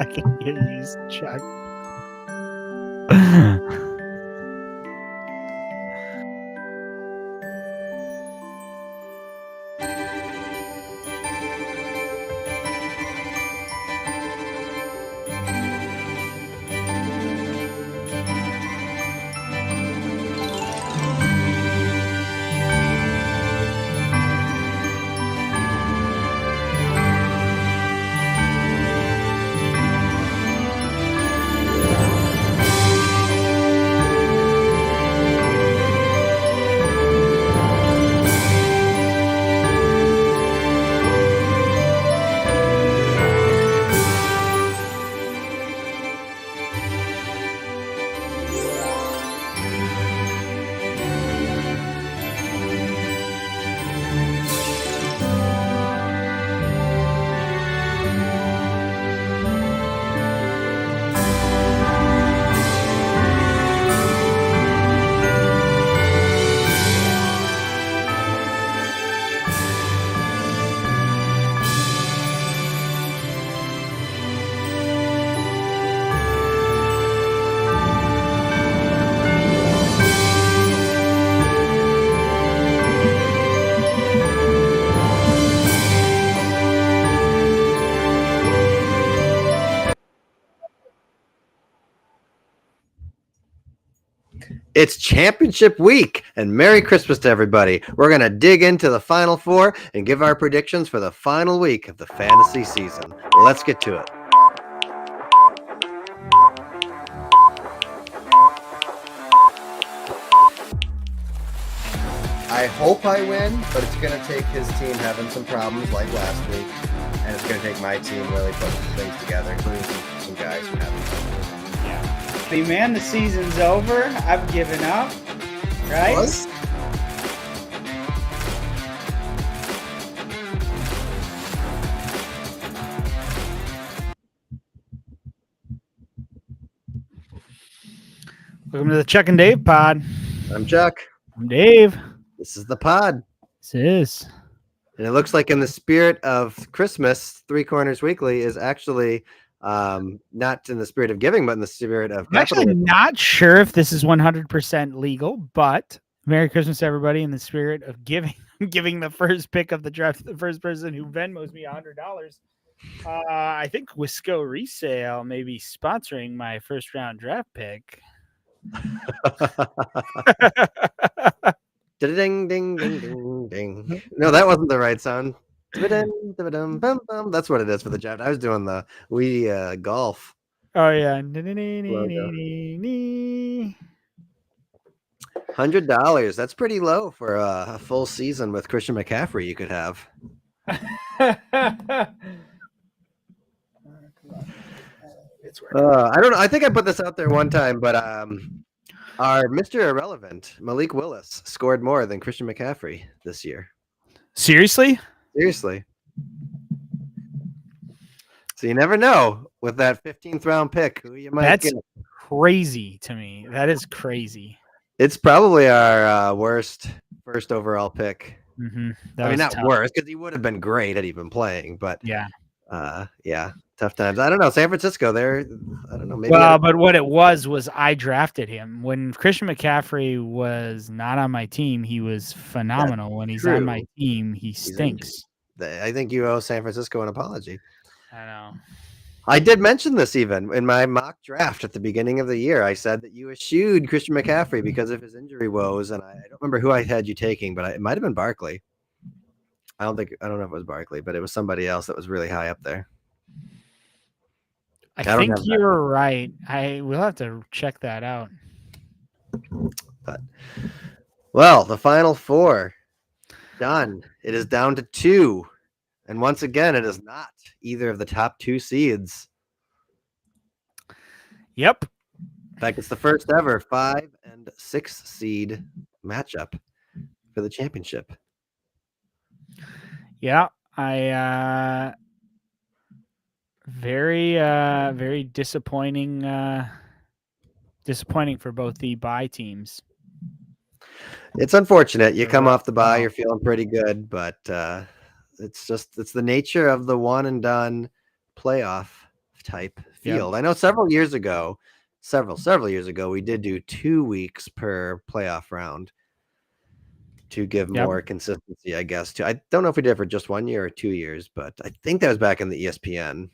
I can hear you, Chuck. It's championship week, and Merry Christmas to everybody. We're going to dig into the Final Four and give our predictions for the final week of the fantasy season. Let's get to it. I hope I win, but it's going to take his team having some problems like last week, and it's going to take my team really putting things together, including some guys who haven't done it. Hey man, the season's over. I've given up. Right? What? Welcome to the Chuck and Dave pod. I'm Chuck. I'm Dave. This is the pod. This is. And it looks like in the spirit of Christmas, Three Corners Weekly is actually not in the spirit of giving, but in the spirit of I'm actually not sure if this is 100% legal, but Merry Christmas to everybody in the spirit of giving the first pick of the draft, the first person who Venmos me $100. I think Wisco Resale may be sponsoring my first round draft pick. Ding, ding, ding, ding, ding. No, that wasn't the right sound. That's what it is for the draft. I was doing the golf. Oh yeah. $100. That's pretty low for a full season with Christian McCaffrey. You could have. I don't know. I think I put this out there one time, but our Mr. Irrelevant, Malik Willis, scored more than Christian McCaffrey this year. Seriously? Seriously. So you never know with that 15th round pick who you might get. Crazy to me. That is crazy. It's probably our worst first overall pick. Mm-hmm. I mean, not worst, because he would have been great had he been playing, but yeah, tough times. I don't know. San Francisco, I don't know. Maybe but what it was I drafted him when Christian McCaffrey was not on my team. He was phenomenal. When he's on my team, he stinks. I think you owe San Francisco an apology. I know. I did mention this even in my mock draft at the beginning of the year. I said that you eschewed Christian McCaffrey because of his injury woes, and I don't remember who I had you taking, but it might have been Barkley. I don't know if it was Barkley, but it was somebody else that was really high up there. I think you're right. We'll have to check that out. But the Final Four done. It is down to 2. And once again, it is not either of the top 2 seeds. Yep. In fact, it's the first ever 5 and 6 seed matchup for the championship. Yeah, I very disappointing for both the bye teams. It's unfortunate. You come off the bye, you're feeling pretty good, but it's the nature of the one and done playoff type field. I know several years ago, we did do 2 weeks per playoff round to give more consistency, I guess. I don't know if we did it for just 1 year or 2 years, but I think that was back in the ESPN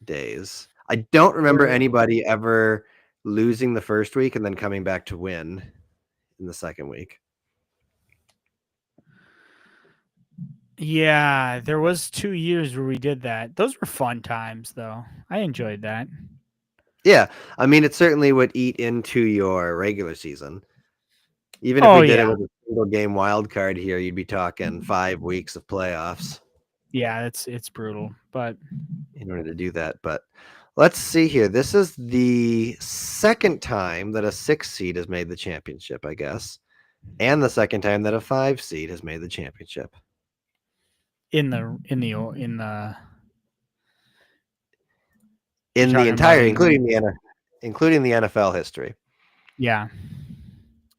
days. I don't remember anybody ever losing the first week and then coming back to win in the second week. Yeah, there was 2 years where we did that. Those were fun times, though. I enjoyed that. Yeah, I mean, it certainly would eat into your regular season. Even if we did it with a single game wild card here, you'd be talking 5 weeks of playoffs. Yeah, it's brutal, but in order to do that. But let's see here. This is the second time that a 6 seed has made the championship, I guess, and the second time that a 5 seed has made the championship. in the entire, including the NFL history. Yeah.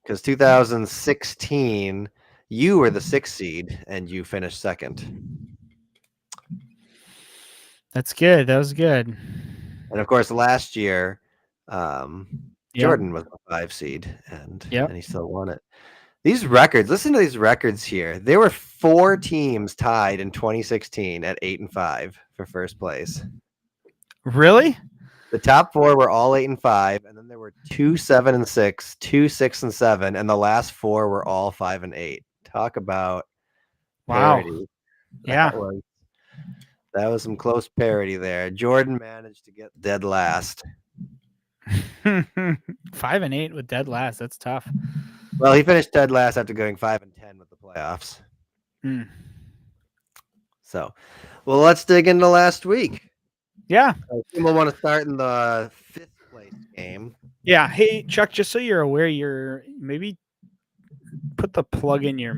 Because 2016, you were the 6 seed and you finished second. That's good. That was good. And of course, last year, Jordan was a 5 seed and he still won it. These records, listen to these records here. There were 4 teams tied in 2016 at 8-5 for first place. Really? The top 4 were all 8-5, and then there were 2 7-6, 2 6-7, and the last 4 were all 5-8. Talk about parity. Wow. Yeah. That was some close parity there. Jordan managed to get dead last. 5-8 with dead last. That's tough. Well, he finished dead last after going 5-10 with the playoffs. So, well, let's dig into last week. Yeah. I think we'll want to start in the 5th place game. Yeah. Hey, Chuck, just so you're aware, maybe put the plug in your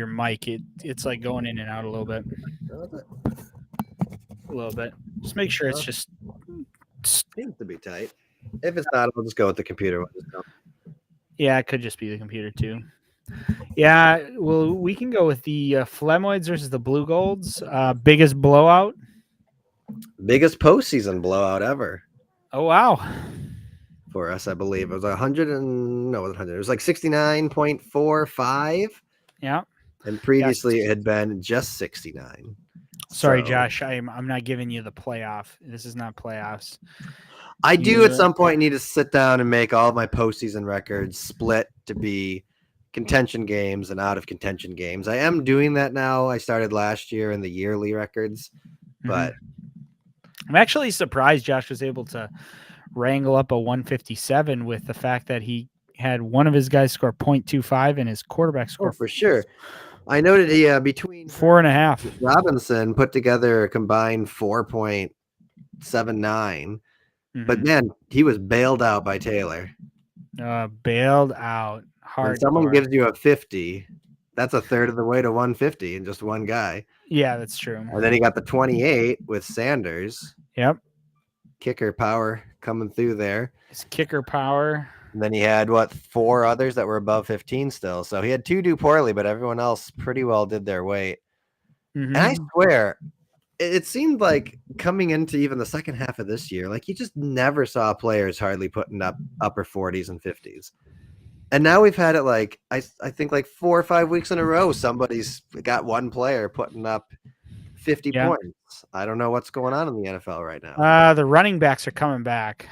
mic. It's like going in and out a little bit. A little bit. Just make sure it's just seems to be tight. If it's not, I'll just go with the computer. Yeah, it could just be the computer too. Yeah, well, we can go with the Flemoids versus the Blue Golds. Biggest blowout. Biggest postseason blowout ever. Oh, wow. For us, I believe. It was 100 and... No, it wasn't 100. It was like 69.45. Yeah. And previously it had been just 69. Sorry, Josh. I'm not giving you the playoff. This is not playoffs. I do at some point need to sit down and make all of my postseason records split to be contention games and out of contention games. I am doing that now. I started last year in the yearly records, but I'm actually surprised Josh was able to wrangle up a 157 with the fact that he had one of his guys score 0.25 and his quarterback score for sure. I noted he between 4.5. Robinson put together a combined 4.79. But man, he was bailed out by Taylor. Bailed out. Hard. When someone gives you a 50, that's a third of the way to 150 in just one guy. Yeah, that's true. And then he got the 28 with Sanders. Yep. Kicker power coming through there. His kicker power. And then he had 4 others that were above 15 still. So he had 2 do poorly, but everyone else pretty well did their weight. And I swear, it seemed like coming into even the second half of this year, like you just never saw players hardly putting up upper 40s and 50s. And now we've had it like, I think like 4 or 5 weeks in a row, somebody's got one player putting up 50 points. I don't know what's going on in the NFL right now. The running backs are coming back.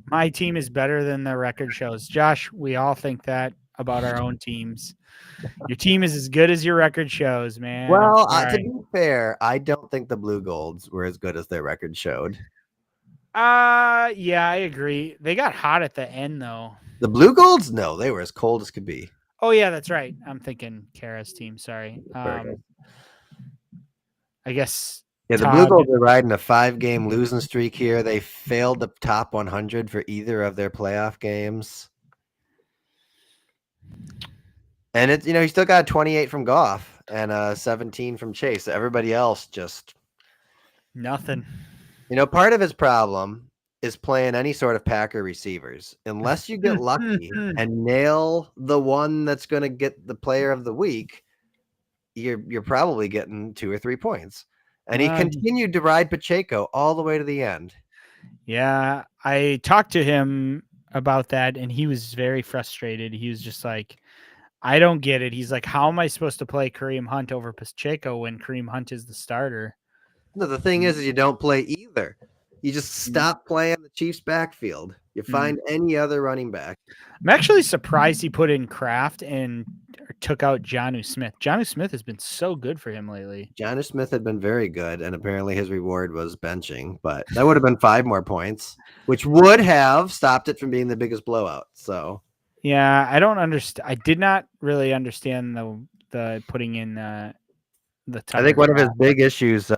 My team is better than the record shows. Josh, we all think that about our own teams. Your team is as good as your record shows, man. Well, to be fair, I don't think the Blue Golds were as good as their record showed. Yeah, I agree. They got hot at the end, though. The Blue Golds? No, they were as cold as could be. Oh, yeah, that's right. I'm thinking Kara's team. Sorry. I guess. Yeah, the Blue Golds are riding a 5-game losing streak here. They failed the top 100 for either of their playoff games. And it's, he still got 28 from Goff and 17 from Chase. So everybody else just nothing. Part of his problem is playing any sort of Packer receivers. Unless you get lucky and nail the one that's going to get the player of the week, you're probably getting 2 or 3 points. And he continued to ride Pacheco all the way to the end. Yeah, I talked to him about that, and he was very frustrated. He was just like, I don't get it. He's like, how am I supposed to play Kareem Hunt over Pacheco when Kareem Hunt is the starter? No, the thing is you don't play either. You just stop playing the Chiefs backfield. You find any other running back. I'm actually surprised he put in Kraft and took out Jonnu Smith. Jonnu Smith has been so good for him lately. Jonnu Smith had been very good, and apparently his reward was benching, but that would have been 5 more points, which would have stopped it from being the biggest blowout. So yeah, I don't understand. I did not really understand the putting in the I think one of his big issues,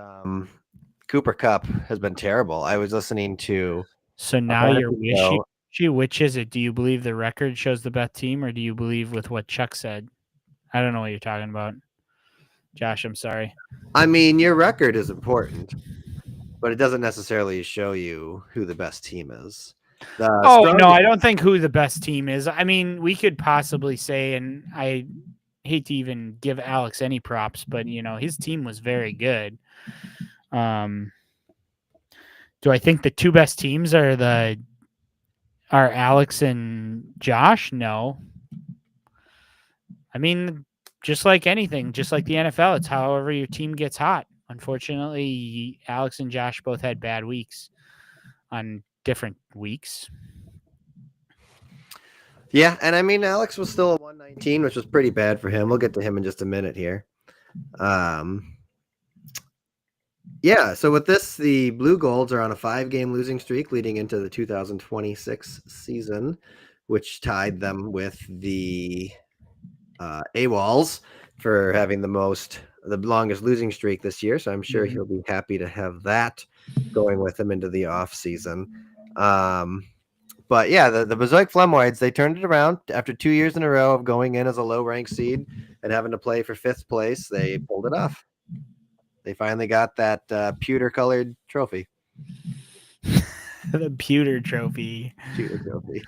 Cooper Kupp has been terrible. I was listening to. So now you're wishing. Which is it? Do you believe the record shows the best team, or do you believe with what Chuck said? I don't know what you're talking about, Josh. I'm sorry. I mean, your record is important, but it doesn't necessarily show you who the best team is. No, I don't think who the best team is. I mean, we could possibly say, and I hate to even give Alex any props, but his team was very good. Do I think the 2 best teams are Alex and Josh? No. I mean, just like anything, just like the NFL, it's however your team gets hot. Unfortunately, Alex and Josh both had bad weeks on different weeks. Yeah, and I mean, Alex was still a 119, which was pretty bad for him. We'll get to him in just a minute here. Yeah, so with this, the Blue Golds are on a 5-game losing streak leading into the 2026 season, which tied them with the AWOLs for having the longest losing streak this year. So I'm sure he'll be happy to have that going with him into the off season. But yeah, the Bezoik Flemoids, they turned it around after 2 years in a row of going in as a low ranked seed and having to play for 5th place. They pulled it off. They finally got that pewter colored trophy. The pewter trophy. Pewter trophy.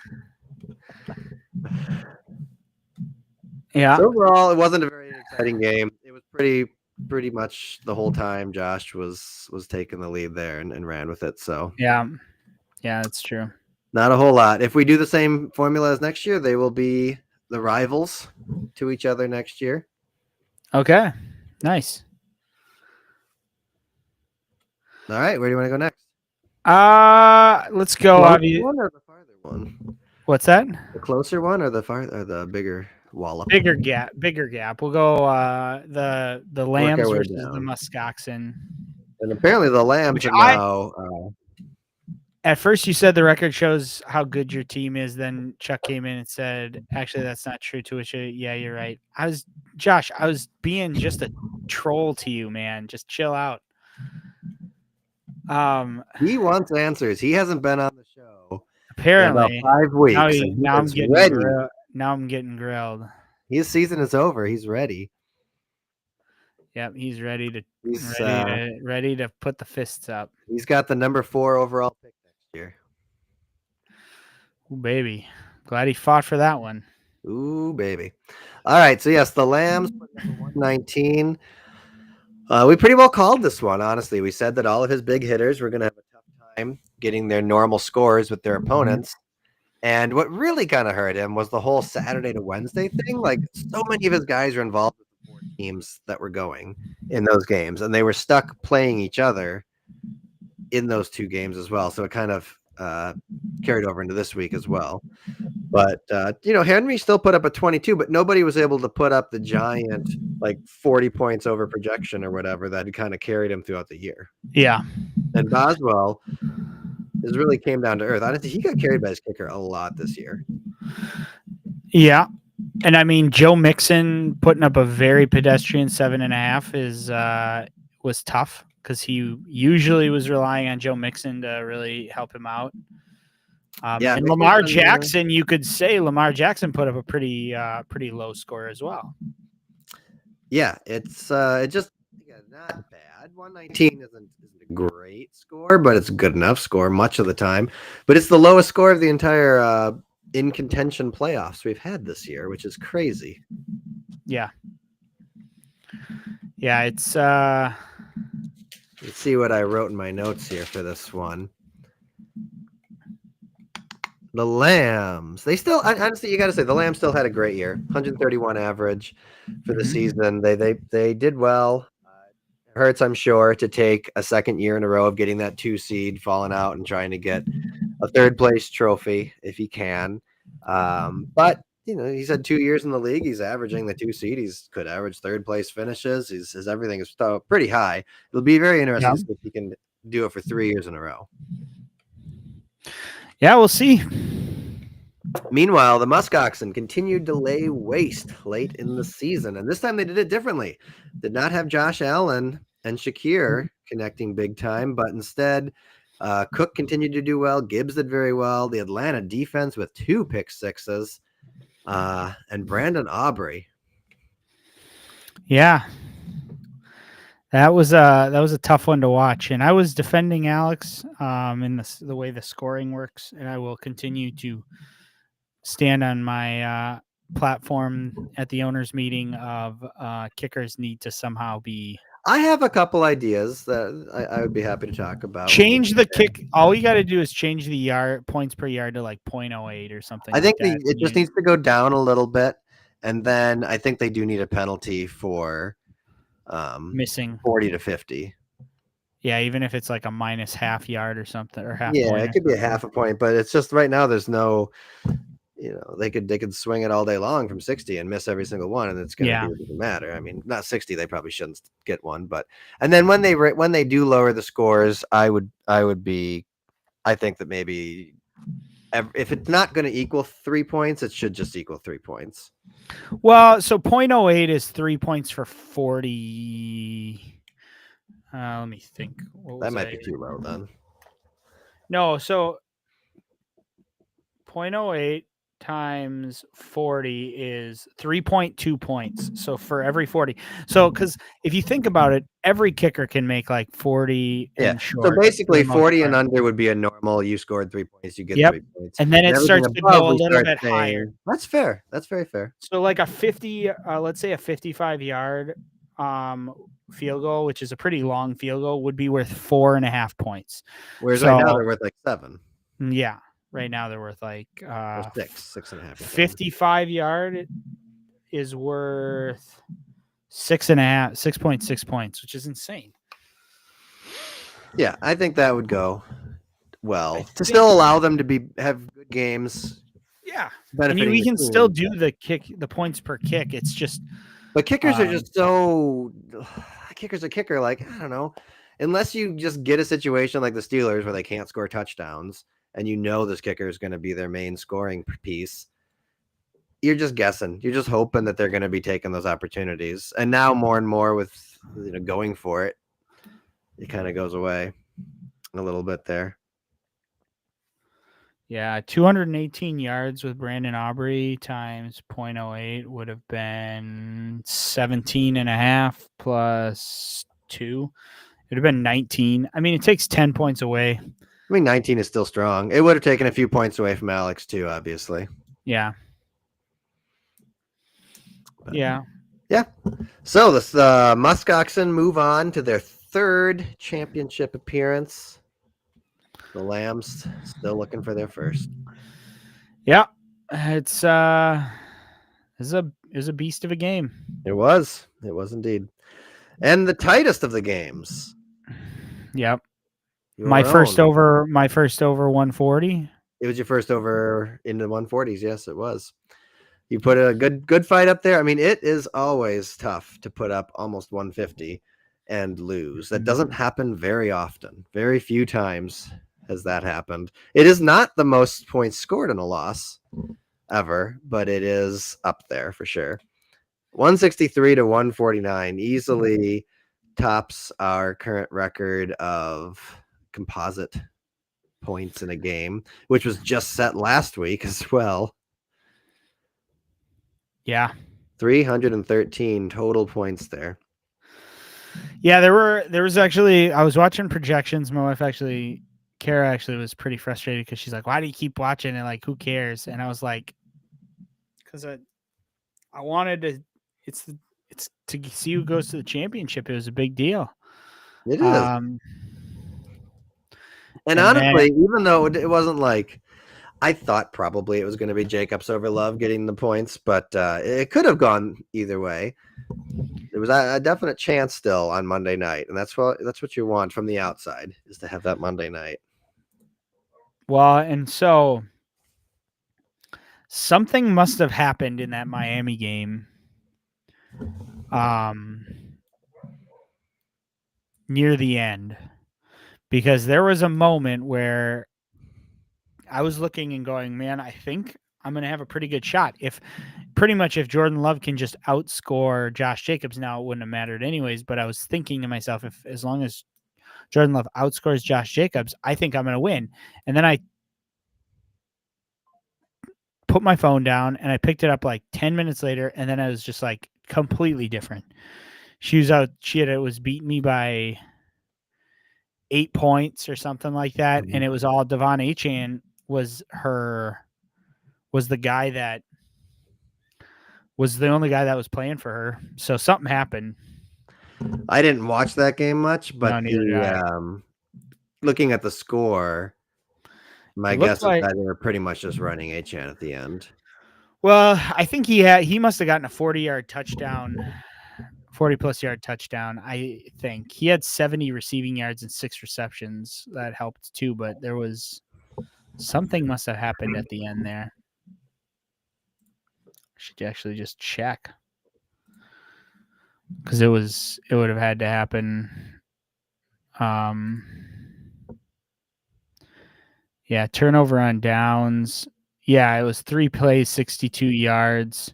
Yeah. So overall, it wasn't a very exciting game. It was pretty much the whole time Josh was taking the lead there and ran with it. So yeah, that's true. Not a whole lot. If we do the same formula as next year, they will be the rivals to each other next year. Okay, nice. All right, where do you want to go next? Let's go. The one or the farther one? What's that? The closer one or the bigger wallop? Bigger gap. We'll go the Lambs versus the Muskoxen. And apparently the Lambs are now. At first, you said the record shows how good your team is. Then Chuck came in and said, "Actually, that's not true." To which, yeah, you're right. I was being just a troll to you, man. Just chill out. He wants answers. He hasn't been on the show apparently in about 5 weeks. Now I'm getting grilled. His season is over. He's ready. Yep, he's ready to put the fists up. He's got the number 4 overall pick next year. Ooh, baby. Glad he fought for that one. Ooh, baby. All right, so yes, the Lambs put number 119. We pretty well called this one, honestly. We said that all of his big hitters were going to have a tough time getting their normal scores with their opponents. And what really kind of hurt him was the whole Saturday to Wednesday thing. Like, so many of his guys are involved with the 4 teams that were going in those games, and they were stuck playing each other in those 2 games as well. So it kind of carried over into this week as well. But, Henry still put up a 22, but nobody was able to put up the giant, 40 points over projection or whatever that kind of carried him throughout the year. Yeah. And Boswell has really came down to earth. Honestly, he got carried by his kicker a lot this year. Yeah. And I mean, Joe Mixon putting up a very pedestrian 7.5 was tough because he usually was relying on Joe Mixon to really help him out. And Lamar Jackson, you could say Lamar Jackson put up a pretty low score as well. Yeah, it's not bad. 119 isn't a great score, but it's a good enough score much of the time. But it's the lowest score of the entire in contention playoffs we've had this year, which is crazy. Yeah. Yeah, it's Let's see what I wrote in my notes here for this one. The Lambs. They still, honestly, you got to say the Lambs still had a great year. 131 average for the season. They did well. It hurts, I'm sure, to take a second year in a row of getting that 2 seed, falling out, and trying to get a third place trophy if he can. But he's had 2 years in the league. He's averaging the 2 seed. He's could average third place finishes. His everything is pretty high. It'll be very interesting to see if he can do it for 3 years in a row. Yeah, we'll see. Meanwhile, the Muskoxen continued to lay waste late in the season, and this time they did it differently. Did not have Josh Allen and Shakir connecting big time, but instead Cook continued to do well. Gibbs did very well. The Atlanta defense with 2 pick sixes, and Brandon Aubrey. Yeah, that was a tough one to watch, and I was defending Alex in the way the scoring works, and I will continue to stand on my platform at the owners meeting of kickers need to somehow be. I have a couple ideas that I would be happy to talk about. Change the kick. All you got to do is change the points per yard to like 0.08 or something. I think like that. it just needs to go down a little bit, and then I think they do need a penalty for missing 40 to 50. Yeah, even if it's like a minus half yard or something, or half. Yeah, point it could be a half a point, but it's just right now there's no, they could swing it all day long from 60 and miss every single one, and it's going to be, it doesn't matter. I mean, not 60, they probably shouldn't get one, but and then when they do lower the scores, I think that maybe if it's not going to equal 3 points, it should just equal 3 points. Well, so 0.08 is 3 points for 40. Let me think. That might be too low then. No, so 0.08 times 40 is 3.2 points. So for every 40. So because if you think about it, every kicker can make like 40 and short. So basically 40 and under would be a normal. You scored 3 points, you get 3 points. And then it starts to go a little bit higher. That's fair. That's very fair. So like a 50, let's say a 55-yard field goal, which is a pretty long field goal, would be worth 4.5 points. Whereas right now they're worth like 7. Yeah. Right now they're worth like 6.5. 55-yard is worth 6.6 points, which is insane. Yeah, I think that would go well to still allow them to have good games. Yeah, I mean we can still do the points per kick. It's just, but kickers are just so kicker's a kicker. Like, I don't know, unless you just get a situation like the Steelers where they can't score touchdowns, and this kicker is going to be their main scoring piece. You're just guessing. You're just hoping that they're going to be taking those opportunities. And now more and more with going for it, it kind of goes away a little bit there. Yeah, 218 yards with Brandon Aubrey times 0.08 would have been 17.5 plus 2. It would have been 19. I mean, it takes 10 points away. I mean, 19 is still strong. It would have taken a few points away from Alex too, obviously. Yeah. But, yeah. So the Muskoxen move on to their 3rd championship appearance. The Lambs still looking for their first. Yeah, it's a beast of a game. It was indeed, and the tightest of the games. Yep. My first over 140. It was your first over in the 140s. Yes, it was. You put a good fight up there. I mean, it is always tough to put up almost 150 and lose. That doesn't happen very often. Very few times has that happened. It is not the most points scored in a loss ever, but it is up there for sure. 163 to 149 easily tops our current record of composite points in a game, which was just set last week as well. Yeah. 313 total points there. Yeah, there was actually, I was watching projections. My wife Kara actually was pretty frustrated because she's like, why do you keep watching it? Like, who cares? And I was like, because I wanted to, it's to see who goes to the championship. It was a big deal. It is. And And honestly, even though it wasn't like I thought probably it was going to be Jacobs over Love getting the points, but it could have gone either way. There was a definite chance still on Monday night, and that's what you want from the outside is to have that Monday night. well, and so something must have happened in that Miami game. Near the end, because there was a moment where I was looking and going, man, I think I'm going to have a pretty good shot. If Jordan Love can just outscore Josh Jacobs, now it wouldn't have mattered anyways. But I was thinking to myself, as long as Jordan Love outscores Josh Jacobs, I think I'm going to win. And then I put my phone down and I picked it up like 10 minutes later. And then I was just like completely different. She was beating me by 8 points or something like that. And it was all Devon Achane was the guy that was the only guy that was playing for her. So something happened. I didn't watch that game much, but No, looking at the score, my guess is that they were pretty much just running Achane at the end. Well, I think he must have gotten a 40-yard touchdown, 40-plus yard touchdown. I think he had 70 receiving yards and 6 receptions. That helped too, but there was something must have happened at the end there. I should actually just check because it would have had to happen. Yeah, turnover on downs. Yeah, it was 3 plays, 62 yards.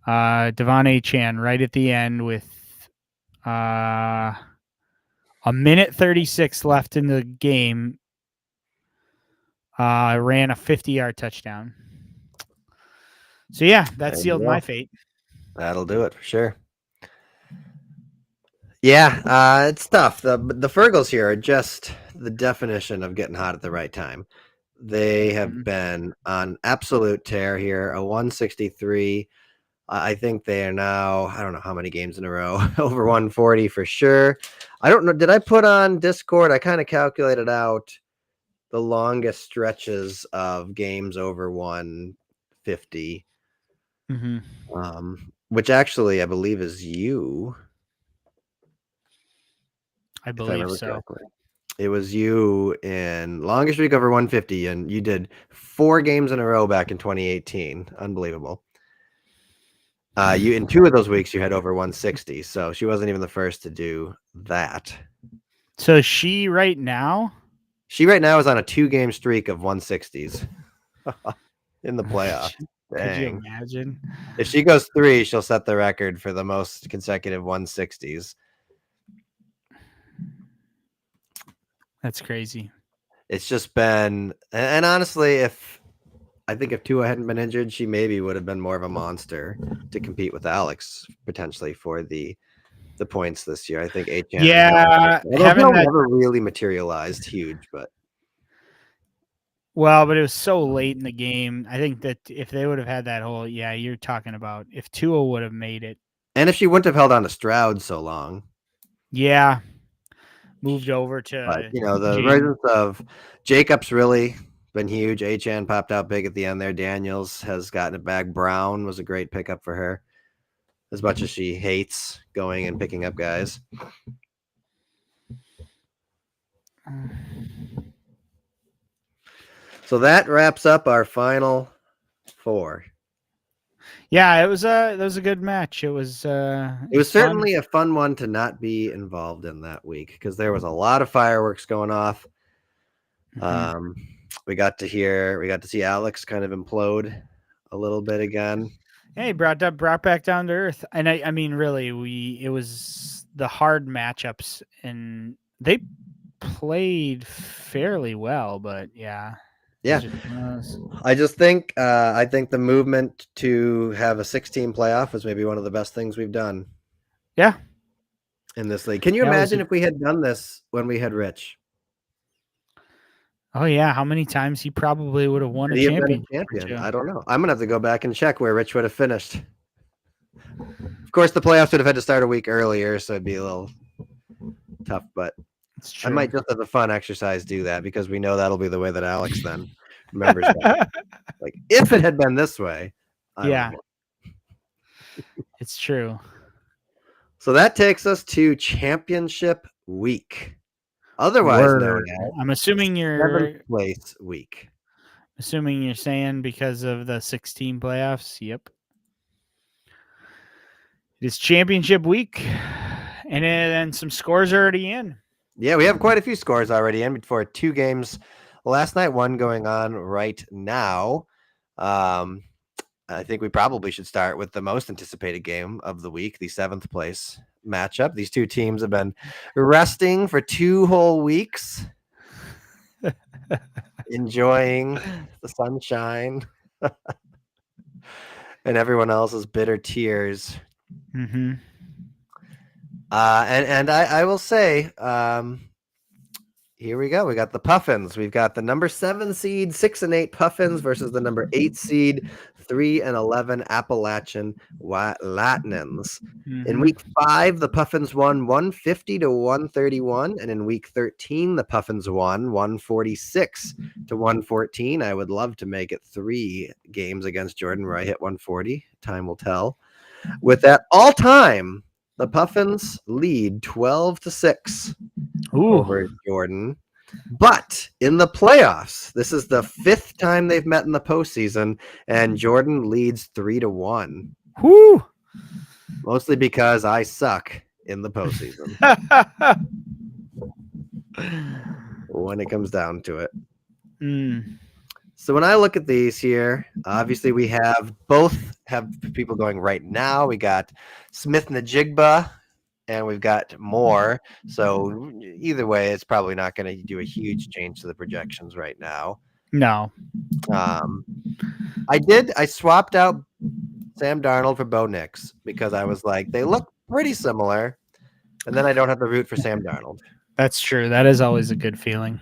Devon Achane right at the end with a minute 36 left in the game. Ran a 50-yard touchdown. So yeah, that sealed my fate. That'll do it for sure. Yeah, it's tough. The Fergals here are just the definition of getting hot at the right time. They have been on absolute tear here, a 163. I think they are now, I don't know how many games in a row, over 140 for sure. I don't know. Did I put on Discord? I kind of calculated out the longest stretches of games over 150, which actually I believe is you. I believe so. Correctly. It was you in longest streak over 150, and you did 4 games in a row back in 2018. Unbelievable. You in 2 of those weeks you had over 160, so she wasn't even the first to do that. So she right now is on a 2-game streak of 160s in the playoffs. Could you imagine? If she goes 3, she'll set the record for the most consecutive 160s. That's crazy. It's just been, and honestly, if Tua hadn't been injured, she maybe would have been more of a monster to compete with Alex potentially for the points this year. I think Achane never really materialized huge, but it was so late in the game. I think that if they would have had that whole, you're talking about if Tua would have made it, and if she wouldn't have held on to Stroud so long, moved over to, but, the emergence of Jacobs really been huge. Achane popped out big at the end there. Daniels has gotten it back. Brown was a great pickup for her, as much as she hates going and picking up guys. So that wraps up our final 4. Yeah, it was a good match. It was certainly a fun one to not be involved in that week because there was a lot of fireworks going off. We got to see Alex kind of implode a little bit again. Hey, brought back down to earth. And I mean, really, it was the hard matchups and they played fairly well, but yeah. I just think the movement to have a 16 playoff is maybe one of the best things we've done. Yeah. In this league. Can you imagine if we had done this when we had Rich? Oh yeah, how many times he probably would have won a championship? I don't know. I'm gonna have to go back and check where Rich would have finished. Of course, the playoffs would have had to start a week earlier, so it'd be a little tough, but It's I true. might just as a fun exercise do that because we know that'll be the way that Alex then remembers that. Like, if it had been this way, I would Yeah, have won. it's true. So that takes us to championship week, otherwise known Word. as I'm assuming seventh you're place week. saying because of the 16 playoffs. Yep. It's championship week, and then some scores are already in. Yeah, we have quite a few scores already in before 2 games last night, one going on right now. I think we probably should start with the most anticipated game of the week, the 7th place matchup. These two teams have been resting for 2 whole weeks, enjoying the sunshine and everyone else's bitter tears. Mm-hmm. And I will say, here we go. We got the Puffins. We've got the number 7 seed, 6 and 8 Puffins versus the number 8 seed, 3 and 11 Appalachian Latinans. Mm-hmm. In week 5, the Puffins won 150 to 131, and in week 13, the Puffins won 146 to 114. I would love to make it 3 games against Jordan where I hit 140. Time will tell. With that all time, the Puffins lead 12 to 6 over Jordan. But in the playoffs, this is the 5th time they've met in the postseason, and Jordan leads 3 to 1. Woo! Mostly because I suck in the postseason when it comes down to it. So when I look at these here, obviously we have people going right now. We got Smith Najigba, and we've got more. So either way, it's probably not going to do a huge change to the projections right now. No. I swapped out Sam Darnold for Bo Nix because I was like, they look pretty similar. And then I don't have to root for Sam Darnold. That's true. That is always a good feeling.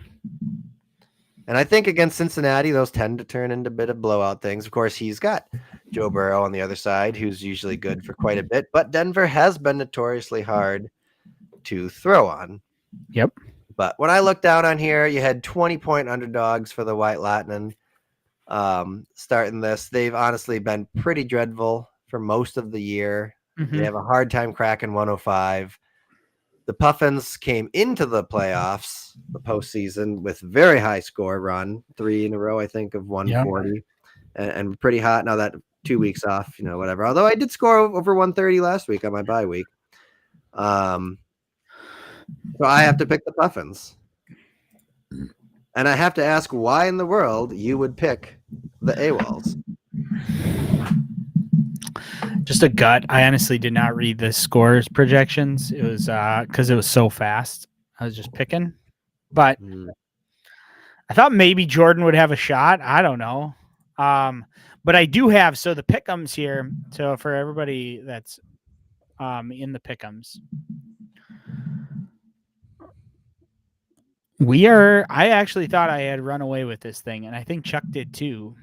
And I think against Cincinnati, those tend to turn into a bit of blowout things. Of course, he's got Joe Burrow on the other side, who's usually good for quite a bit. But Denver has been notoriously hard to throw on. Yep. But when I look down on here, you had 20-point underdogs for the White Latinan starting this. They've honestly been pretty dreadful for most of the year. Mm-hmm. They have a hard time cracking 105. The Puffins came into the playoffs, the postseason, with very high score run, 3 in a row, I think, of 140, and pretty hot. Now that 2 weeks off, whatever. Although I did score over 130 last week on my bye week. So I have to pick the Puffins. And I have to ask why in the world you would pick the AWOLs. Just a gut. I honestly did not read the scores projections. It was because it was so fast. I was just picking. But I thought maybe Jordan would have a shot. I don't know. But I do have, so the pick'ems here. So for everybody that's in the pick'ems, I actually thought I had run away with this thing, and I think Chuck did too.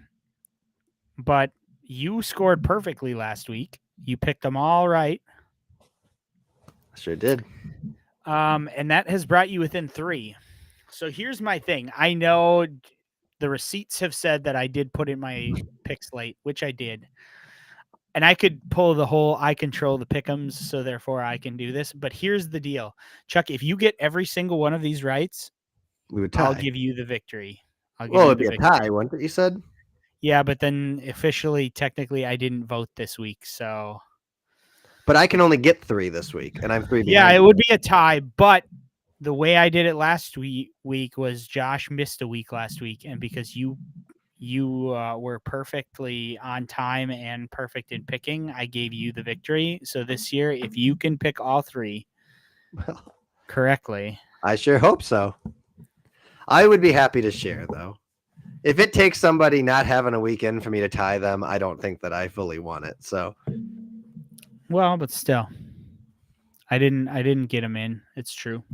But you scored perfectly last week. You picked them all right. Sure did. And that has brought you within 3. So here's my thing. I know the receipts have said that I did put in my picks late, which I did. And I could pull the whole I control the pick'ems, so therefore I can do this. But here's the deal. Chuck, if you get every single one of these rights, we would tie. I'll give you the victory. It'd be a tie, wouldn't it, you said? Yeah, but then officially, technically, I didn't vote this week, so. But I can only get 3 this week, and I'm 3 behind. Yeah, it would be a tie, but the way I did it last week was Josh missed a week last week, and because you were perfectly on time and perfect in picking, I gave you the victory. So this year, if you can pick all 3 correctly. I sure hope so. I would be happy to share, though. If it takes somebody not having a weekend for me to tie them, I don't think that I fully won it. So, well, but still, I didn't get them in. It's true,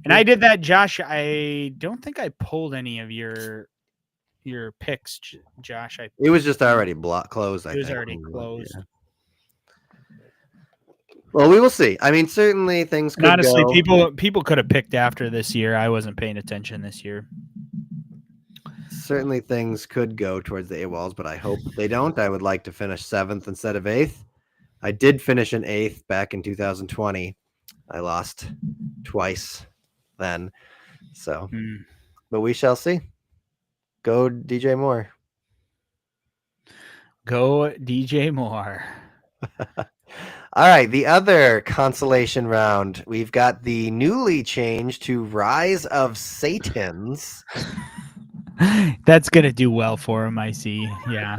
and I did that, Josh. I don't think I pulled any of your picks, Josh. It was just already closed. It was already closed. Well, we will see. I mean, certainly things And could honestly, go. people could have picked after this year. I wasn't paying attention this year. Certainly things could go towards the AWOLs, but I hope they don't. I would like to finish 7th instead of 8th. I did finish in 8th back in 2020. I lost twice then. So, but we shall see. Go DJ Moore. Go DJ Moore. All right, the other consolation round. We've got the newly changed to Rise of Satans. That's going to do well for him, I see. Yeah.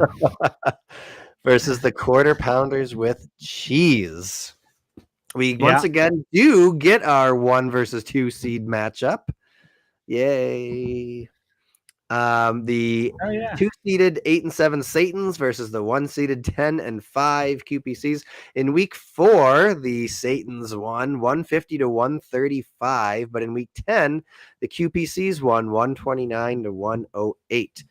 Versus the Quarter Pounders with Cheese. We once again do get our 1 versus 2 seed matchup. Yay. The 2-seeded 8 and 7 Satans versus the 1-seeded 10 and 5 QPCs. In week 4, the Satans won 150 to 135, but in week 10, the QPCs won 129 to 108.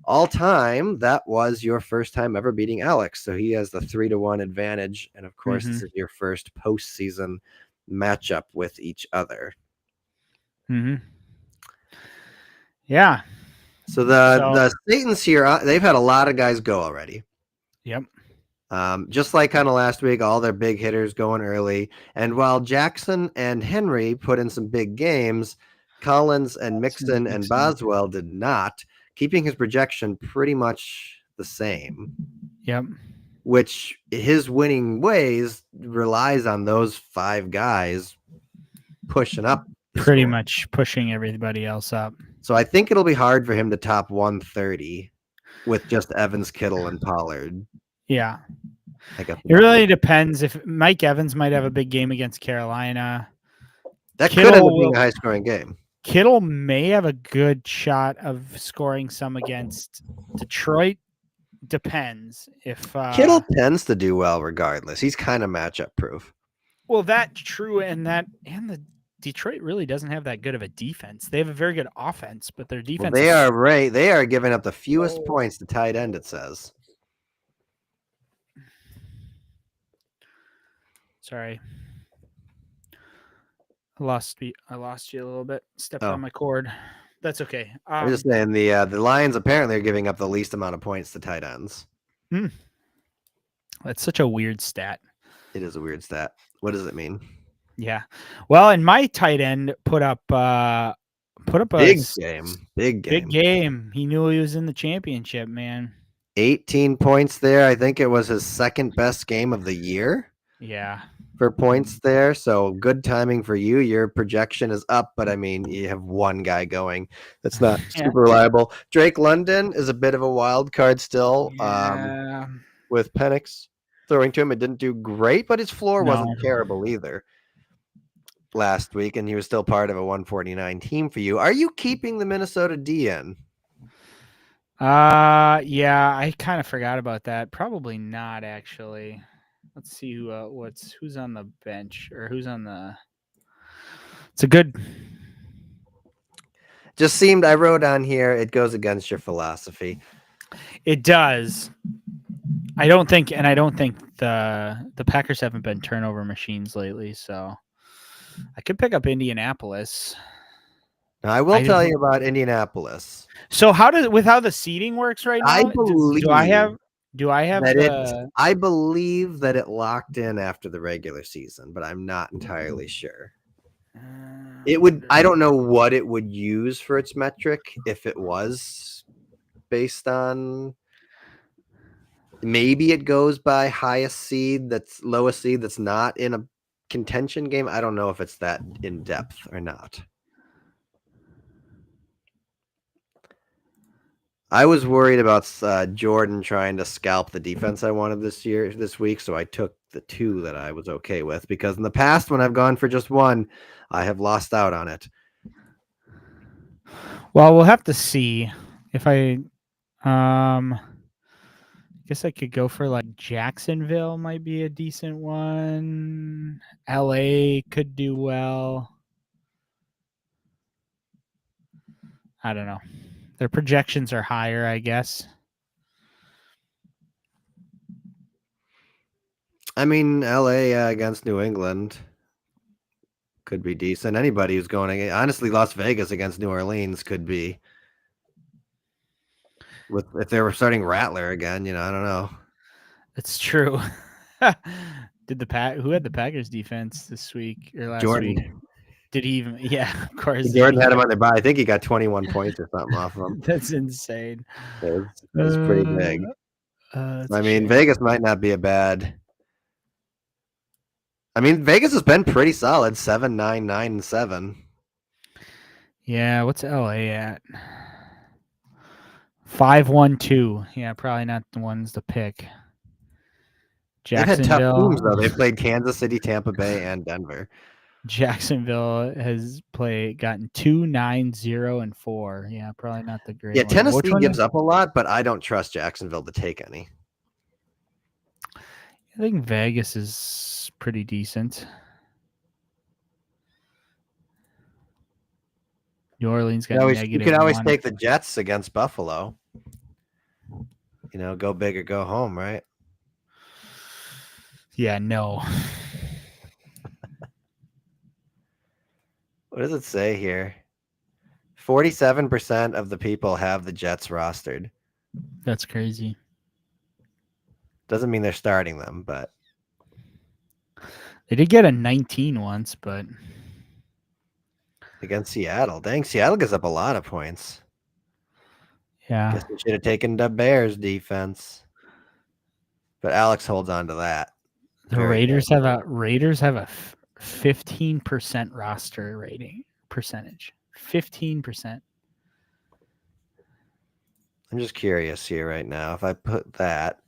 All time, that was your first time ever beating Alex, so he has the 3-1 advantage, and of course, this is your first postseason matchup with each other. Yeah. So the Satans here, they've had a lot of guys go already. Yep. Just like kind of last week, all their big hitters going early. And while Jackson and Henry put in some big games, Collins and Mixon and Boswell did not, keeping his projection pretty much the same. Yep. Which his winning ways relies on those 5 guys pushing up. Pretty much pushing everybody else up. So I think it'll be hard for him to top 130 with just Evans, Kittle, and Pollard. Yeah. It really depends. If Mike Evans might have a big game against Carolina. That could end up being a high-scoring game. Kittle may have a good shot of scoring some against Detroit. Depends. If Kittle tends to do well regardless. He's kind of matchup proof. Well, that's true, and the Detroit really doesn't have that good of a defense. They have a very good offense, but their defense. Well, they are giving up the fewest points to tight end, it says. Sorry. I lost you a little bit. Stepped on my cord. That's okay. I'm just saying the Lions apparently are giving up the least amount of points to tight ends. That's such a weird stat. It is a weird stat. What does it mean? Yeah. Well, and my tight end put up a big game. He knew he was in the championship, man. 18 points there. I think it was his second best game of the year. Yeah. For points there. So good timing for you. Your projection is up, but I mean, you have one guy going. That's not super reliable. Drake London is a bit of a wild card still. With Penix throwing to him. It didn't do great, but his floor wasn't terrible either last week, and he was still part of a 149 team for you. Are you keeping the Minnesota D in? Yeah, I kind of forgot about that. Probably not, actually. Let's see who's on the bench or who's on the. It's a good. Just seemed I wrote on here it goes against your philosophy. It does. I don't think the Packers haven't been turnover machines lately, so I could pick up Indianapolis. Now, I will tell you about Indianapolis. So how the seeding works right now? I believe. Do I have I believe that it locked in after the regular season, but I'm not entirely sure. It would. I don't know what it would use for its metric if it was based on. Maybe it goes by highest seed, that's lowest seed, that's not in a contention game. I don't know if it's that in depth or not. I was worried about Jordan trying to scalp the defense I wanted this week, so I took the 2 that I was okay with, because in the past when I've gone for just 1, I have lost out on it. Well, we'll have to see if I guess I could go for like Jacksonville might be a decent one. LA could do well. I don't know. Their projections are higher, I guess. I mean, LA against New England could be decent. Anybody who's going, honestly, Las Vegas against New Orleans could be. If they were starting Rattler again, I don't know. It's true. Who had the Packers defense this week or last Jordan. week? Did he even? Yeah, of course. Jordan had him on their bye. I think he got 21 points or something off of him. That's insane. It's pretty big. I mean, Vegas might not be a bad. I mean, Vegas has been pretty solid, 7, 9, 9, and 7. Yeah, what's LA at? 5-1-2. Yeah, probably not the ones to pick. They've had tough Jacksonville. teams though. They've played Kansas City, Tampa Bay, and Denver. Jacksonville has gotten 2, 9, 0, and 4. Yeah, probably not the great. Yeah, one. Tennessee gives up a lot, but I don't trust Jacksonville to take any. I think Vegas is pretty decent. New Orleans got negative. You could always take the Jets against Buffalo. Go big or go home, right? Yeah, no. What does it say here? 47% of the people have the Jets rostered. That's crazy. Doesn't mean they're starting them, but they did get a 19 once, but against Seattle. Dang, Seattle gives up a lot of points. Yeah. Guess we should have taken the Bears defense. But Alex holds on to that. The Raiders have a 15% roster rating percentage. 15%. I'm just curious here right now. If I put that,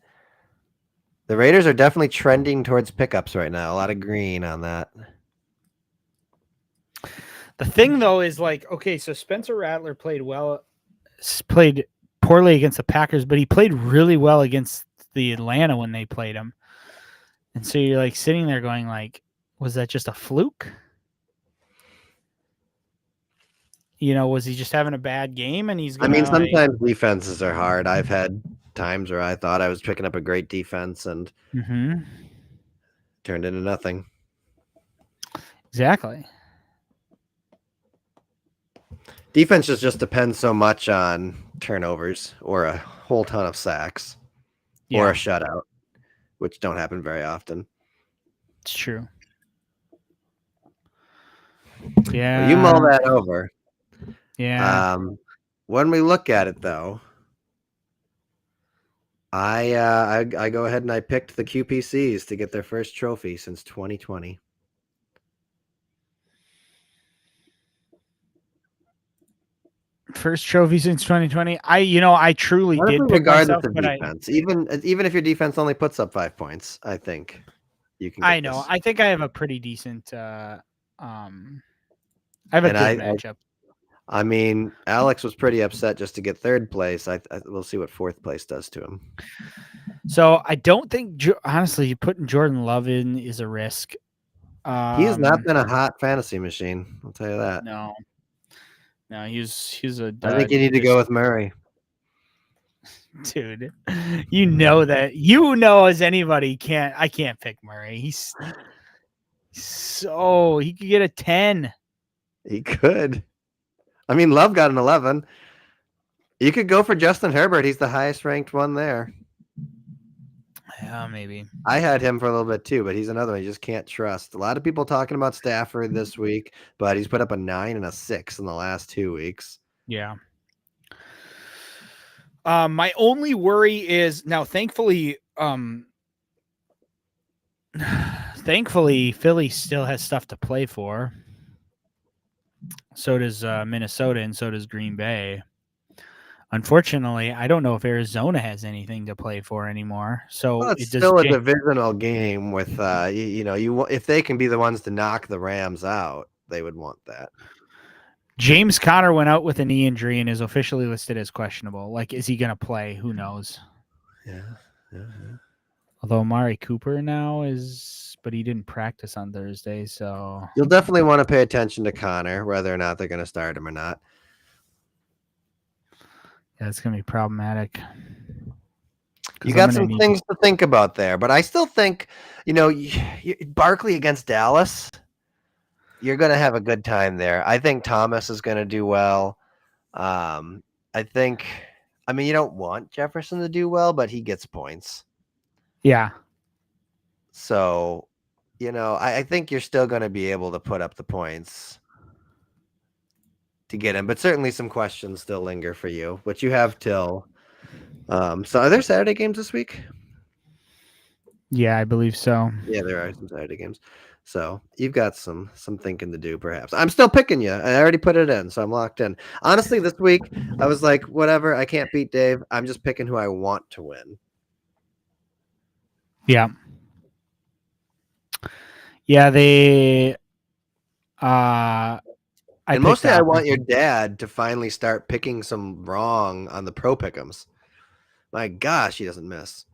the Raiders are definitely trending towards pickups right now. A lot of green on that. The thing though is okay, so Spencer Rattler played poorly against the Packers, but he played really well against the Atlanta when they played him. And so you're sitting there going was that just a fluke? Was he just having a bad game and he's gonna, sometimes defenses are hard. I've had times where I thought I was picking up a great defense and turned into nothing. Exactly. Defense just depends so much on turnovers or a whole ton of sacks or a shutout, which don't happen very often. It's true. Yeah. Well, you mull that over. Yeah. When we look at it, though, I go ahead and I picked the QPCs to get their first trophy since 2020. First trophy since 2020. I truly did pick regardless myself, of defense. Even if your defense only puts up 5 points, I think you can. I know. This. I think I have a pretty decent. I have a good matchup. I mean, Alex was pretty upset just to get third place. We'll see what fourth place does to him. So I don't think, honestly, putting Jordan Love in is a risk. He has not been a hot fantasy machine. I'll tell you that. No, he's a dud. I think you need to go with Murray. Dude, that as anybody I can't pick Murray. He could get a 10. He could. I mean, Love got an 11. You could go for Justin Herbert. He's the highest ranked one there. Yeah, maybe. I had him for a little bit too, but he's another one you just can't trust. A lot of people talking about Stafford this week, but he's put up a 9 and a 6 in the last 2 weeks. Yeah. My only worry is now, thankfully, Philly still has stuff to play for. So does Minnesota, and so does Green Bay. Unfortunately, I don't know if Arizona has anything to play for anymore. So it's still a divisional game with, if they can be the ones to knock the Rams out, they would want that. James Conner went out with a knee injury and is officially listed as questionable. Is he going to play? Who knows? Yeah. Although Amari Cooper now but he didn't practice on Thursday, so you'll definitely want to pay attention to Conner, whether or not they're going to start him or not. Yeah, it's going to be problematic. You got some things to think about there, but I still think, Barkley against Dallas, you're going to have a good time there. I think Thomas is going to do well. You don't want Jefferson to do well, but he gets points. Yeah. So, I think you're still going to be able to put up the points to get him, but certainly some questions still linger for you, which you have till. So are there Saturday games this week? Yeah, I believe so. Yeah, there are some Saturday games. So you've got some thinking to do, perhaps. I'm still picking you. I already put it in, so I'm locked in. Honestly, this week, I was like, whatever, I can't beat Dave. I'm just picking who I want to win. Yeah. Yeah, they and mostly I want your dad to finally start picking some wrong on the pro pick'ems. My gosh, he doesn't miss.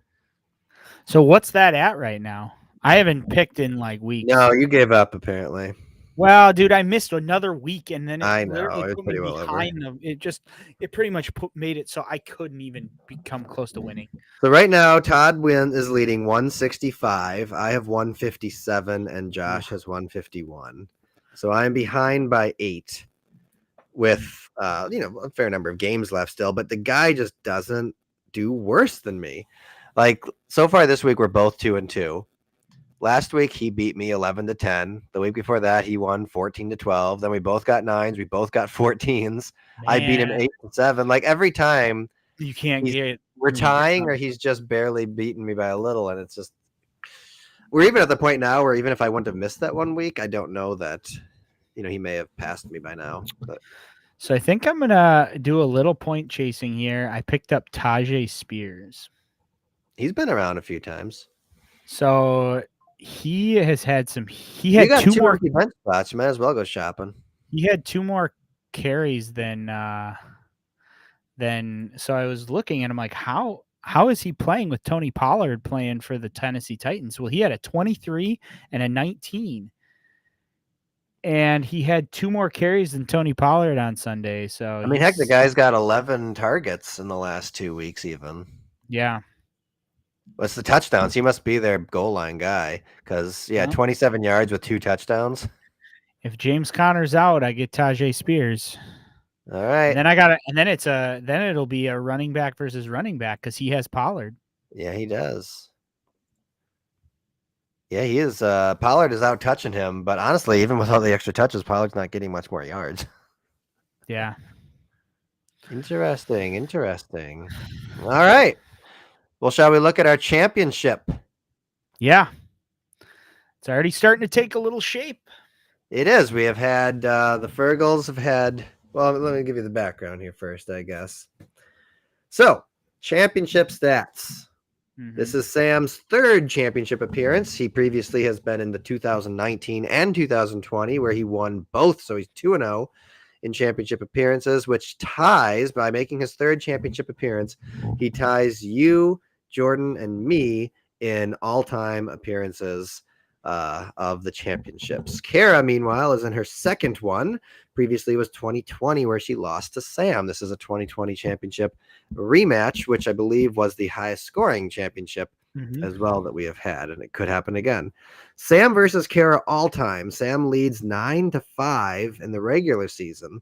So what's that at right now? I haven't picked in like weeks. No, you gave up apparently. Well, dude, I missed another week, and then it literally put me behind them. It pretty much made it so I couldn't even come close to winning. So right now, Todd is leading 165. I have 157, and Josh has 151. So I'm behind by 8 with, a fair number of games left still, but the guy just doesn't do worse than me. Like so far this week, we're both 2-2. Last week, he beat me 11-10. The week before that, he won 14-12. Then we both got 9s. We both got 14s. Man. I beat him 8-7. Like every time you can't we're tying or he's just barely beating me by a little. And it's just, we're even at the point now where even if I wouldn't have missed that 1 week, I don't know that, he may have passed me by now. But. So I think I'm going to do a little point chasing here. I picked up Tajay Spears. He's been around a few times. So he has had he had got two more bench spots. You might as well go shopping. He had 2 more carries than so I was looking and I'm like, how is he playing with Tony Pollard playing for the Tennessee Titans? Well, he had a 23 and a 19. And he had 2 more carries than Tony Pollard on Sunday. So heck, the guy's got 11 targets in the last 2 weeks even. Yeah. What's the touchdowns? He must be their goal line guy because 27 yards with 2 touchdowns. If James Conner's out, I get Tajay Spears. All right. And then it'll be a running back versus running back because he has Pollard. Yeah, he does. Yeah, he is. Pollard is out touching him, but honestly, even with all the extra touches, Pollard's not getting much more yards. Yeah. Interesting. All right. Well, shall we look at our championship? Yeah. It's already starting to take a little shape. It is. We have had the Fergals have had. Well, let me give you the background here first, I guess. So, championship stats. Mm-hmm. This is Sam's 3rd championship appearance. He previously has been in the 2019 and 2020, where he won both. So he's 2-0 in championship appearances, which ties, by making his 3rd championship appearance, he ties you, Jordan, and me in all-time appearances of the championships. Kara, meanwhile, is in her 2nd one. Previously was 2020, where she lost to Sam. This is a 2020 championship rematch, which I believe was the highest scoring championship as well that we have had, and it could happen again. Sam versus Kara all time. Sam leads 9-5 in the regular season.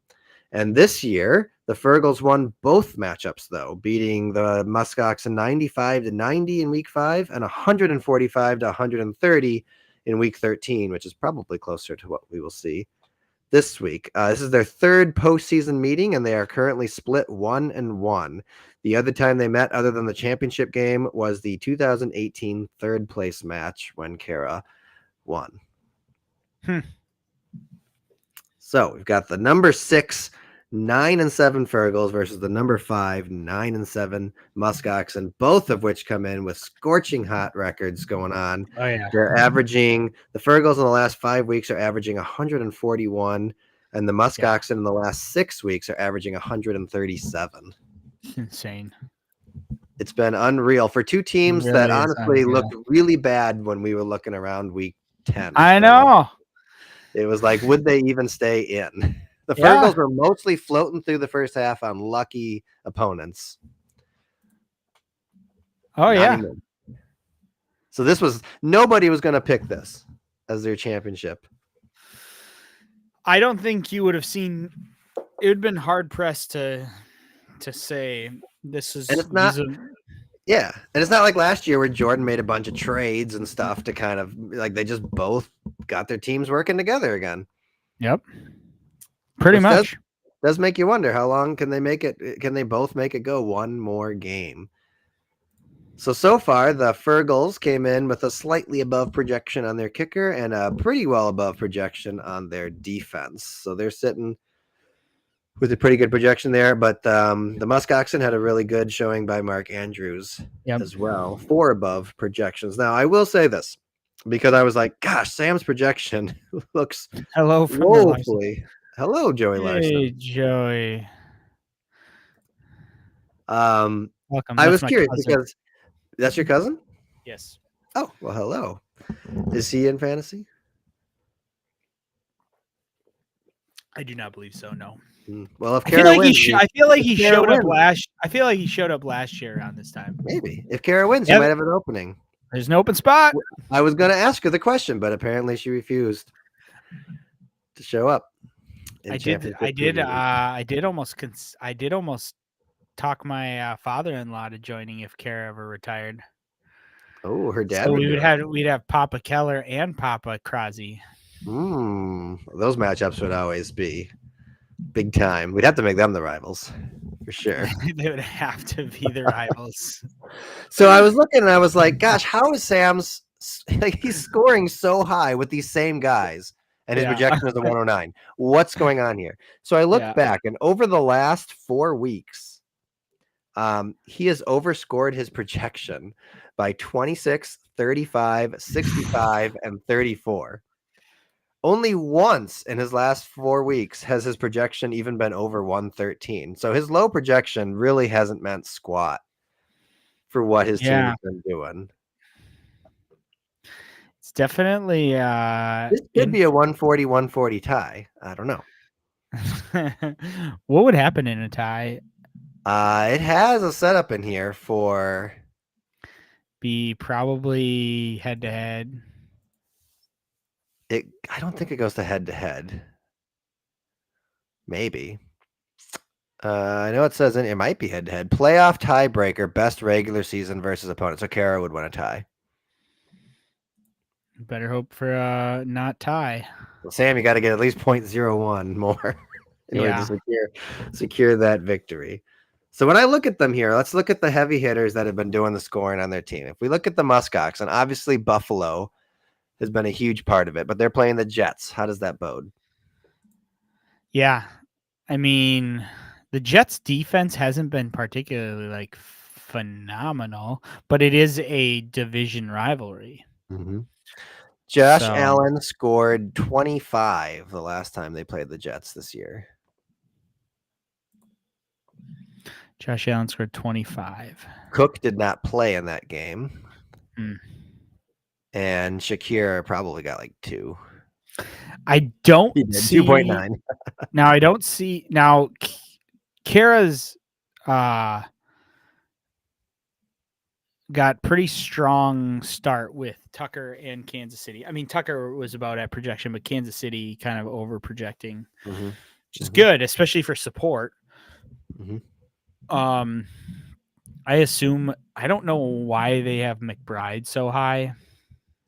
And this year, the Fergals won both matchups, though, beating the Muskoxen 95-90 in week 5 and 145-130 in week 13, which is probably closer to what we will see this week. This is their 3rd postseason meeting, and they are currently split 1-1. The other time they met, other than the championship game, was the 2018 3rd place match when Kara won. So we've got the number 6, 9-7 Fergals versus the number 5, 9-7 Muskoxen, both of which come in with scorching hot records going on. Oh yeah, they're averaging, the Fergals in the last 5 weeks are averaging 141, and the Muskoxen in the last 6 weeks are averaging 137. It's insane. It's been unreal for 2 teams that honestly looked really bad when we were looking around week 10. I know. It was like, would they even stay in? The Fergals were mostly floating through the first half on lucky opponents. Oh, Not yeah. even. So nobody was going to pick this as their championship. I don't think you would have seen. It would have been hard pressed to say this is. And it's not. Yeah, and it's not like last year where Jordan made a bunch of trades and stuff to kind of like they just both got their teams working together again. Yep. Pretty much. Does make you wonder how long can they make it? Can they both make it go one more game? So far, the Fergals came in with a slightly above projection on their kicker and a pretty well above projection on their defense. So they're sitting with a pretty good projection there. But the Muskoxen had a really good showing by Mark Andrews as well, 4 above projections. Now, I will say this because I was like, gosh, Sam's projection looks woefully. Hello, Joey Larson. Hey, Joey. Welcome. That's I was curious cousin. because that's your cousin? Yes. Oh, well, hello. Is he in fantasy? I do not believe so. No. Well, if Kara wins, I feel like he showed up last year around this time. Maybe if Kara wins, you might have an opening. There's an open spot. I was going to ask her the question, but apparently she refused to show up. I did almost talk my father-in-law to joining if Kara ever retired. Oh, her dad. So we'd have Papa Keller and Papa Krause. Those matchups would always be big time. We'd have to make them the rivals for sure. They would have to be the rivals. So I was looking and I was like, gosh, how is Sam's like he's scoring so high with these same guys and his projection is a 109. What's going on here? So I looked back and over the last 4 weeks, he has overscored his projection by 26, 35, 65, and 34. Only once in his last 4 weeks has his projection even been over 113. So his low projection really hasn't meant squat for what his team has been doing. It's definitely this could be a 140-140 tie. I don't know. What would happen in a tie? It has a setup in here for be probably head to head. I don't think it goes to head to head. Maybe. I know it says it might be head to head. Playoff tiebreaker, best regular season versus opponent. So Kara would win a tie. Better hope for not tie. Well, Sam, you got to get at least 0.01 more in order to secure that victory. So when I look at them here, let's look at the heavy hitters that have been doing the scoring on their team. If we look at the Muskox, and obviously Buffalo has been a huge part of it, but they're playing the Jets. How does that bode? Yeah. I mean, the Jets defense hasn't been particularly phenomenal, but it is a division rivalry. Mm-hmm. Josh Allen scored 25 the last time they played the Jets this year. Josh Allen scored 25. Cook did not play in that game. And Shakir probably got 2. I don't see 2.9. Now I don't see now Kara's got pretty strong start with Tucker and Kansas City. I mean, Tucker was about at projection, but Kansas City kind of over projecting, which is good, especially for support. I assume I don't know why they have McBride so high.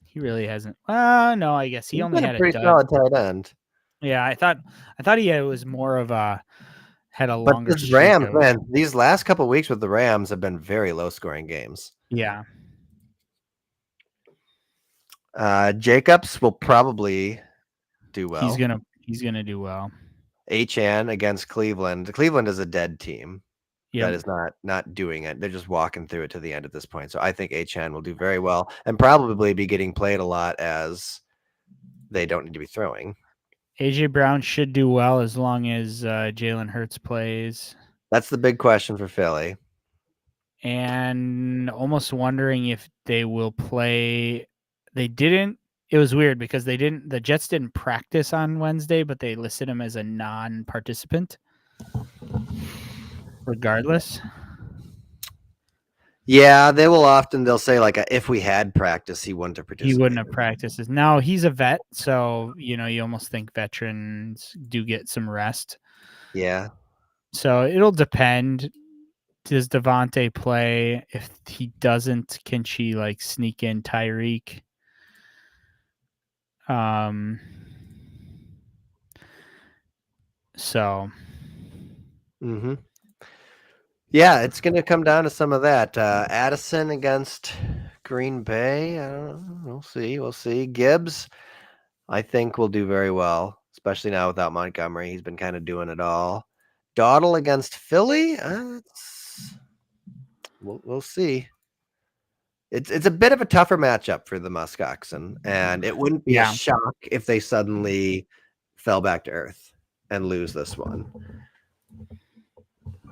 He really hasn't. No, I guess he only had a pretty solid tight end. Yeah, I thought he was more of a had a longer. But Rams, man, these last couple of weeks with the Rams have been very low scoring games. Yeah. Jacobs will probably do well. He's gonna do well. Achan against Cleveland. Cleveland is a dead team. Yep. That is not doing it. They're just walking through it to the end at this point. So I think Achan will do very well and probably be getting played a lot as they don't need to be throwing. AJ Brown should do well as long as Jalen Hurts plays. That's the big question for Philly. And almost wondering if they will play. They didn't. It was weird because the Jets didn't practice on Wednesday, but they listed him as a non-participant. Regardless. Yeah, they will often. They'll say like, if we had practice, he wouldn't have He participated. wouldn't have practiced. Now he's a vet, so you almost think veterans do get some rest. Yeah. So it'll depend. Does Devontae play? If he doesn't, can she like sneak in Tyreek? So. Mm-hmm. Yeah, it's going to come down to some of that. Addison against Green Bay. I don't know. We'll see. We'll see. Gibbs, I think, will do very well, especially now without Montgomery. He's been kind of doing it all. Dawdle against Philly. We'll see. It's a bit of a tougher matchup for the Muskoxen, and it wouldn't be a shock if they suddenly fell back to earth and lose this one.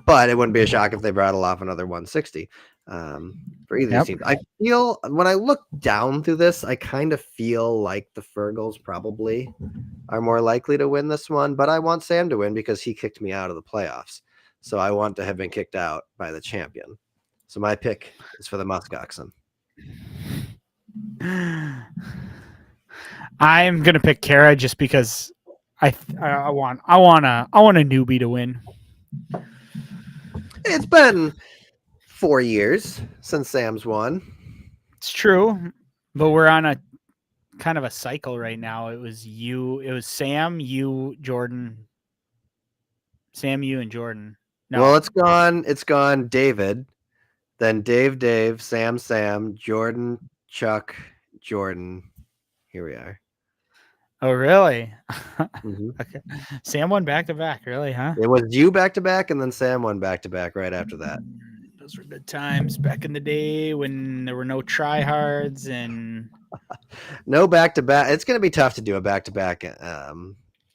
But it wouldn't be a shock if they rattle off another 160 for either of these teams. I feel when I look down through this, I kind of feel like the Fergals probably are more likely to win this one, but I want Sam to win because he kicked me out of the playoffs. So I want to have been kicked out by the champion. So my pick is for the Muskoxen. I'm gonna pick Kara just because I want a newbie to win. It's been 4 years since Sam's won. It's true, but we're on a kind of a cycle right now. It was Sam, you, Jordan. Sam, you, and Jordan. No. Well, it's gone David, then Dave, Sam, Jordan, Chuck, Jordan. Here we are. Oh, really? Mm-hmm. Okay. Sam won back to back, really, huh? It was you back to back, and then Sam won back to back right after that. Those were good times back in the day when there were no tryhards and no back to back. It's going to be tough to do a back to back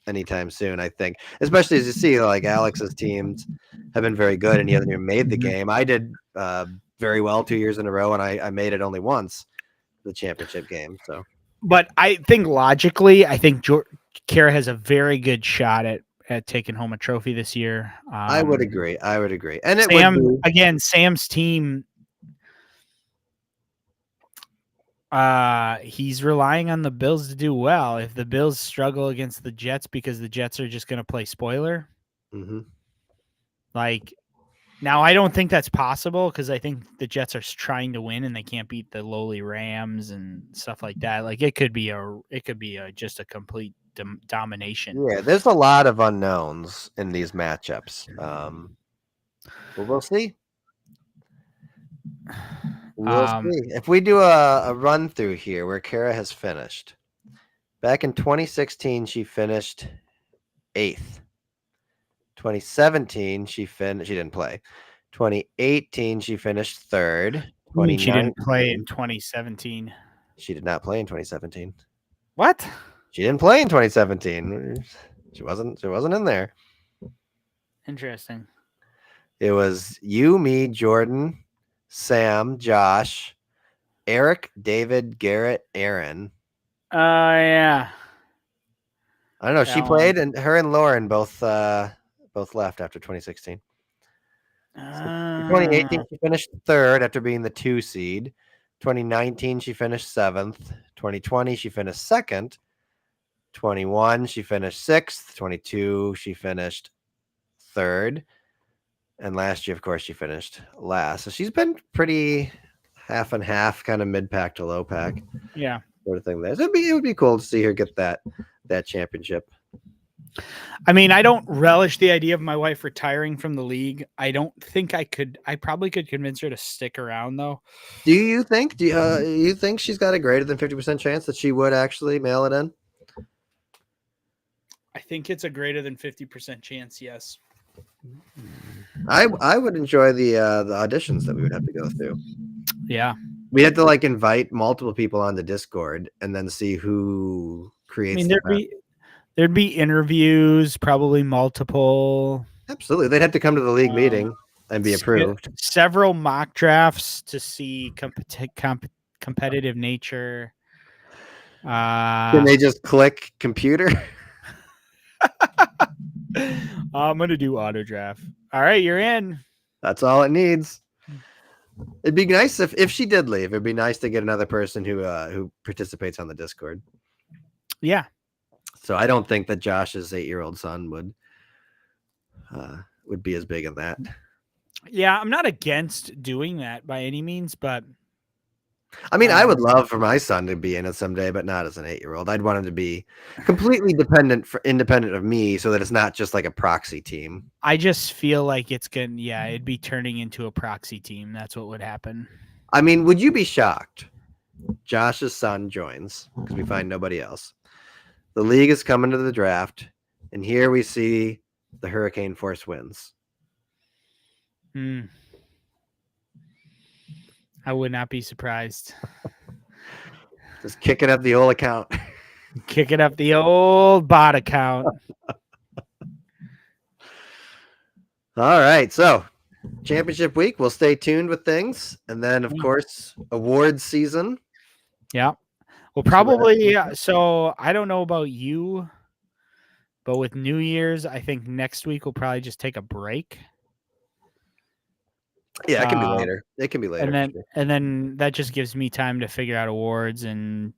anytime soon, I think, especially as you see, like Alex's teams have been very good, and he hasn't even made the game. I did very well 2 years in a row, and I made it only once, the championship game. So, but I think logically, Kara has a very good shot at taking home a trophy this year. I would agree. And it Sam's team. He's relying on the Bills to do well. If the Bills struggle against the Jets because the Jets are just going to play spoiler, like now I don't think that's possible because I think the Jets are trying to win and they can't beat the lowly Rams and stuff like that. Like it could be just a complete domination. Yeah, there's a lot of unknowns in these matchups. But we'll see. We'll see. If we do a run through here where Kara has finished. Back in 2016, she finished 8th. 2017, she didn't play. 2018, she finished 3rd. She didn't play in 2017. She did not play in 2017. What? She didn't play in 2017. She wasn't in there. Interesting. It was you, me, Jordan, Sam, Josh, Eric, David, Garrett, Aaron. Yeah. I don't know. She played, and her and Lauren both left after 2016. So 2018, she finished 3rd after being the 2 seed. 2019, she finished 7th. 2020, she finished 2nd. 21, she finished 6th. 22, she finished 3rd. And last year, of course, she finished last. So she's been pretty half and half, kind of mid-pack to low-pack. Yeah. Sort of thing there. So it would be cool to see her get that championship. I mean, I don't relish the idea of my wife retiring from the league. I don't think I could. I probably could convince her to stick around, though. Do you think she's got a greater than 50% chance that she would actually mail it in? I think it's a greater than 50% chance, yes. I would enjoy the auditions that we would have to go through. Yeah. We had to invite multiple people on the Discord and then see who creates. I mean, there'd be interviews, probably multiple. Absolutely. They'd have to come to the league meeting and be approved. Several mock drafts to see competitive nature. Can they just click computer? I'm going to do auto draft. All right, you're in. That's all it needs. It'd be nice if she did leave. It'd be nice to get another person who participates on the Discord. Yeah. So I don't think that Josh's 8-year-old son would be as big in that. Yeah, I'm not against doing that by any means, but I mean, I would love for my son to be in it someday, but not as an 8-year-old. I'd want him to be completely independent of me, so that it's not just like a proxy team. I just feel like it'd be turning into a proxy team. That's what would happen. I mean, would you be shocked? Josh's son joins because we find nobody else. The league is coming to the draft, and here we see the Hurricane Force wins. I would not be surprised. Just kicking up the old account. Kicking up the old bot account. All right, so championship week, we'll stay tuned with things, and then of course awards season. Yeah, well, probably. So I don't know about you, but with New Year's, I think next week we'll probably just take a break. Yeah, it can be later. It can be later. And then that just gives me time to figure out awards and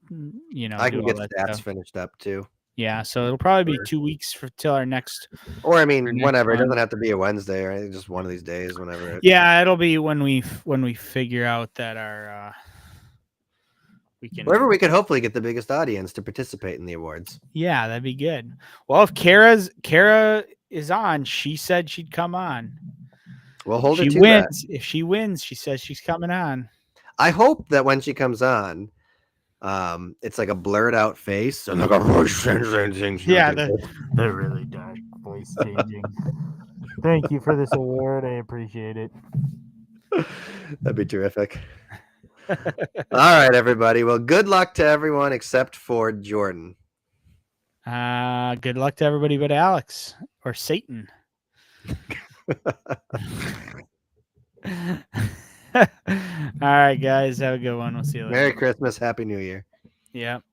I can get stats finished up too. Yeah, so it'll probably be 2 weeks till our next. Or I mean, whenever. It doesn't have to be a Wednesday or anything. Just one of these days, whenever. Yeah, it'll be when we figure out that our wherever we could hopefully get the biggest audience to participate in the awards. Yeah, that'd be good. Well, if Kara is on, she said she'd come on. We'll hold her to wins. that. If she wins, she says she's coming on. I hope that when she comes on, it's like a blurred out face and like a voice changing. Yeah, the really dark voice changing. Thank you for this award. I appreciate it. That'd be terrific. All right, everybody. Well, good luck to everyone except for Jordan. Good luck to everybody but Alex or Satan. All right, guys. Have a good one. We'll see you later. Merry Christmas. Happy New Year. Yep.